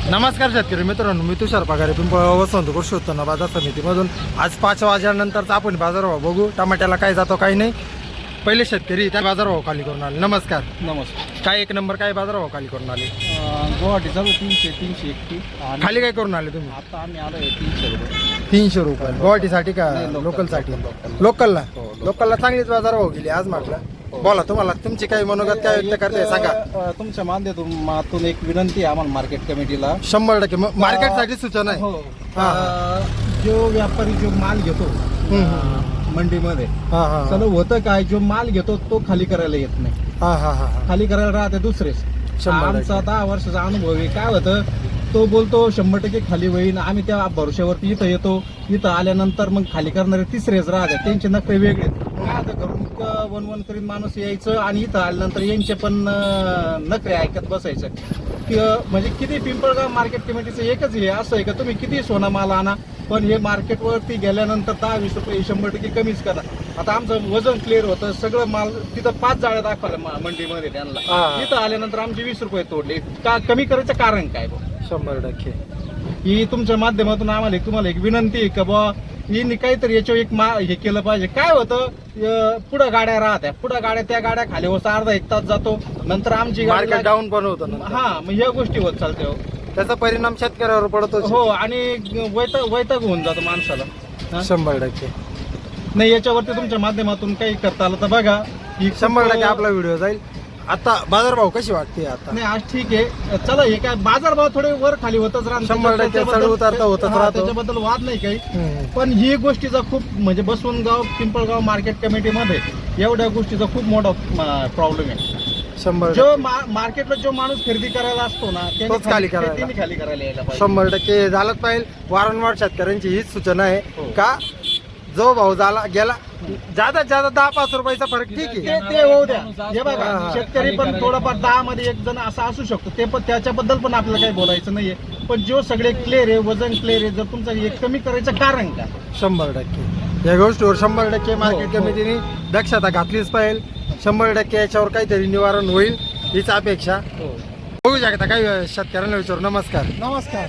नमस्कार शेतकरी मित्रांनो, मी तुषार पगारे पिंपळगाव वसंत कृषी उत्पन्न बाजार समितीमधून आज 5 वाजल्यानंतरचा आपण बाजारभाव बघू. टमाट्याला काय जातो काही नाही. पहिले शेतकरी त्या बाजारभाव खाली करून आले. नमस्कार. काय एक नंबर काय बाजारभाव खाली करून आले? गुवाहाटी चालू 300-301 खाली काय करून आले तुम्ही? आता आम्ही आलो 300 रुपये. 300 रुपये गुवाहाटीसाठी का लोकलसाठी? लोकलला चांगलीच बाजारभाव गेली आज म्हटलं. बोला, तुम्हाला तुमची काही मनोगत काय व्यक्त करते सांगा. तुमच्या माध्यमातून एक विनंती आहे आम्हाला मार्केट कमिटीला. 100% मार्केटसाठी सूचना आहे. जो व्यापारी जो माल घेतो मंडीमध्ये, चला होतं काय, जो माल घेतो तो खाली करायला येत नाही. खाली करायला राहते दुसरेच. आमचा 10 वर्षाचा अनुभव आहे. काय होतं, तो बोलतो 100% खाली होईल. आम्ही त्या भरोश्यावरती इथं येतो. इथं आल्यानंतर मग खाली करणारे तिसरेच राहते. त्यांचे नखरे वेगळे. काय होतं, घरून वन करीत माणूस यायचं आणि इथं आल्यानंतर यांचे पण नखरे ऐकत बसायचं. म्हणजे किती पिंपळगाव मार्केट कमिटीचं एकच हे असं आहे का, तुम्ही किती सोना माल आणा पण हे मार्केटवरती गेल्यानंतर 10-20 रुपये 100% कमीच करा. आता आमचं वजन क्लिअर होतं, सगळं माल तिथं 5 जाळ्या दाखवल्या मंडीमध्ये त्यांना. इथं आल्यानंतर आमचे 20 रुपये तोडले. का कमी करायचं कारण काय? 100% ही तुमच्या माध्यमातून आम्हाला तुम्हाला एक विनंती आहे का बुवा, ही काहीतरी याच्यावर एक हे केलं पाहिजे. काय होतं, पुढं गाड्या राहत्या, पुढं गाड्या, त्या गाड्या खाली होता अर्धा-1 तास जातो, नंतर आमची मार्केट डाऊन पण होतं. मग ह्या गोष्टी होत चालते. त्याचा परिणाम शेतकऱ्यावर पडतो. हो, आणि वैताग होऊन जातो माणसाला. 100% नाही, याच्यावरती तुमच्या माध्यमातून काही करता आलं तर बघा. 100% आपला व्हिडिओ जाईल. आता बाजारभाव कशी वाटते? आता नाही, आज ठीक आहे. चला, हे काय बाजारभाव थोडे वर खाली होतच राहतात. 100% चढ उतारता होतच राहतो. त्याच्याबद्दल वाद नाही काही. पण ही गोष्टीचा खूप म्हणजे बसवनगाव पिंपळगाव मार्केट कमिटीमध्ये एवढ्या गोष्टीचा खूप मोठा प्रॉब्लेम आहे. 100% जो मार्केटला जो माणूस खरेदी करायला असतो ना, तोच खाली करायला यायला पाहिजे. 100% झालंच पाहिजे. वारंवार शेतकऱ्यांची हीच सूचना आहे का, जो भाव झाला गेला जादा 10-5 रुपयाचा फरक ठीक आहे, ते होऊ द्या. हे बघा, शेतकरी पण थोडंफार 10 मध्ये एक जण असा असू शकतो, ते पण त्याच्याबद्दल पण आपल्याला काही बोलायचं नाहीये. पण जो सगळे क्लिअर आहे, वजन क्लिअर आहे, जर तुमचं एक कमी करायचं कारण काय? 100% या गोष्टीवर 100% मार्केट कमिटीने दक्षता घातलीच पाहिजे. 100% याच्यावर काहीतरी निवारण होईल हीच अपेक्षा. बघू शकता काही शेतकऱ्यांना विचारू. नमस्कार.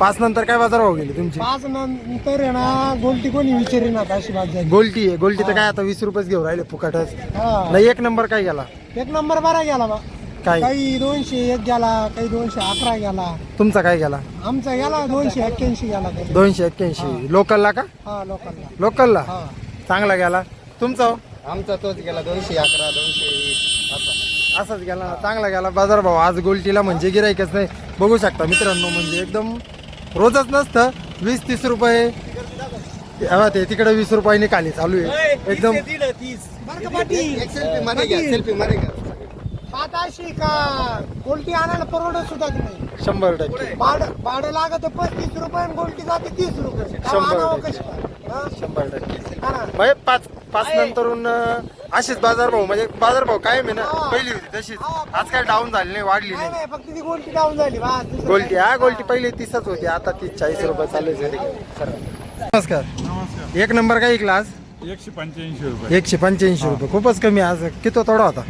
5 नंतर काय बाजारभाव गेली तुमची? 5 नंतर आहे ना, गोल्टी कोणी विचारी ना अशी बात झाली. गोल्टी आहे. गोल्टी तर काय आता 20 रुपयेच घेऊन राहिले फुकटच. नाही, एक नंबर काय गेला? 1 नंबर बरा गेला बा. काय काही 201 गेला, काही 211 गेला. तुमचा काय गेला? आमचा गेला 281 गेला. 281 लोकलला का? लोकलला चांगला गेला. तुमचा? आमचा तोच गेला 211, 220 असाच गेला ना, चांगला गेला बाजारभाव. आज गोल्टीला म्हणजे गिराईकच नाही. बघू शकता मित्रांनो, म्हणजे एकदम रोजच नसतं. 20-30 रुपये ते तिकडे 20 रुपयाने खाली चालू आहे एकदम. अशी का गोल्टी आणायला परवडत सुद्धा नाही. 100% भाडं लागत 35 रुपये आणि गोल्टी जाते 30 रुपये. 100% 5 नंतरून असेच बाजारभाव, म्हणजे बाजारभाव कायम आहे ना, पहिली होती तशीच. आज काय डाऊन झाली नाही, वाढली नाही. फक्त ती गोल्टी डाऊन झाली. गोल्टी पहिले 30च होती, आता 30-40 रुपये चालू आहे. नमस्कार. एक नंबर काय ऐकला आज? 185 रुपये. 185 रुपये खूपच कमी. आज किती तोडा होता?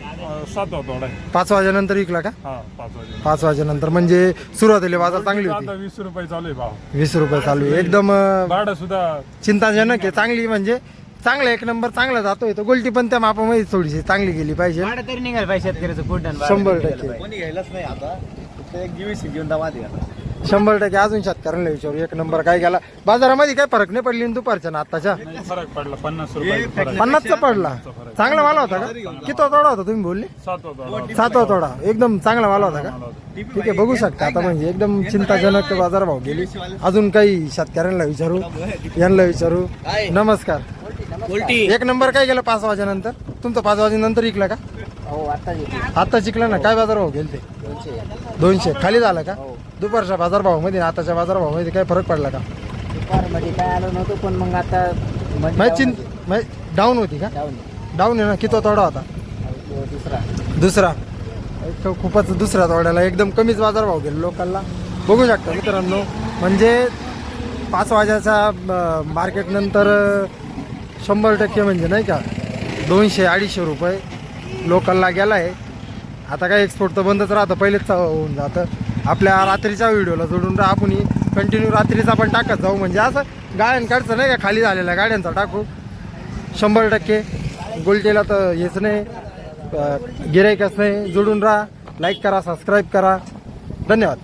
7 तोडा. 5 वाजेनंतर विकला का? 5 वाजेनंतर म्हणजे सुरुवातीला बाजार चांगली होती. 20 रुपये चालू आहे भाव. 20 रुपये चालू आहे. एकदम भाडं सुद्धा चिंताजनक आहे. चांगली म्हणजे चांगला एक नंबर चांगला जातोय. तो गोल्टी पण त्या मापामध्ये थोडीशी चांगली गेली पाहिजे. 100% कोणी घ्यायलाच नाही आता. एक दिवस घेऊन दावा द्या. 100% अजून शेतकऱ्यांना विचारू. एक नंबर काय गेला बाजारामध्ये? काय फरक नाही पडली दुपारच्या ना आताच्या? फरक पडला 50 रुपये. 50चा पडला. चांगला माल होता का? किती तोडा होता तुम्ही बोलले? 7 तोडा. एकदम चांगला माल होता का? ठीक आहे, बघू शकता. आता म्हणजे एकदम चिंताजनक बाजारभाव गेली. अजून काही शेतकऱ्यांना विचारू, यांना विचारू. नमस्कार. एक नंबर काय गेला 5 वाजेनंतर? तुमचं 5 वाजेनंतर विकला का? आता शिकला ना. काय बाजारभाव गेले ते? 200 खाली झाला का? दुपारच्या बाजारभावामध्ये आताच्या बाजारभावामध्ये काय फरक पडला का? दुपारमध्ये काय आलं नव्हतं, पण मग आता डाऊन होती का? डाऊन आहे ना. किती तोडा होता? दुसरा. खूपच दुसऱ्या तोड्याला एकदम कमीच बाजारभाव गेले लोकांना. बघू शकता मित्रांनो, म्हणजे 5 वाजेच्या मार्केट नंतर 100% म्हणजे नाही का 200-250 रुपये लोकलला गेला आहे. आता काय एक्सपोर्ट तर बंदच राहतं, पहिलेच होऊन जातं. आपल्या रात्रीच्या व्हिडिओला जोडून राहा. आपण कंटिन्यू रात्रीचा पण टाकत जाऊ, म्हणजे असं गाड्यांकडचं नाही का खाली झालेल्या गाड्यांचा टाकू. 100% गोल्टीला तर हेच नाही, गिराईकच नाही. जोडून राहा, लाईक करा, सबस्क्राईब करा. धन्यवाद.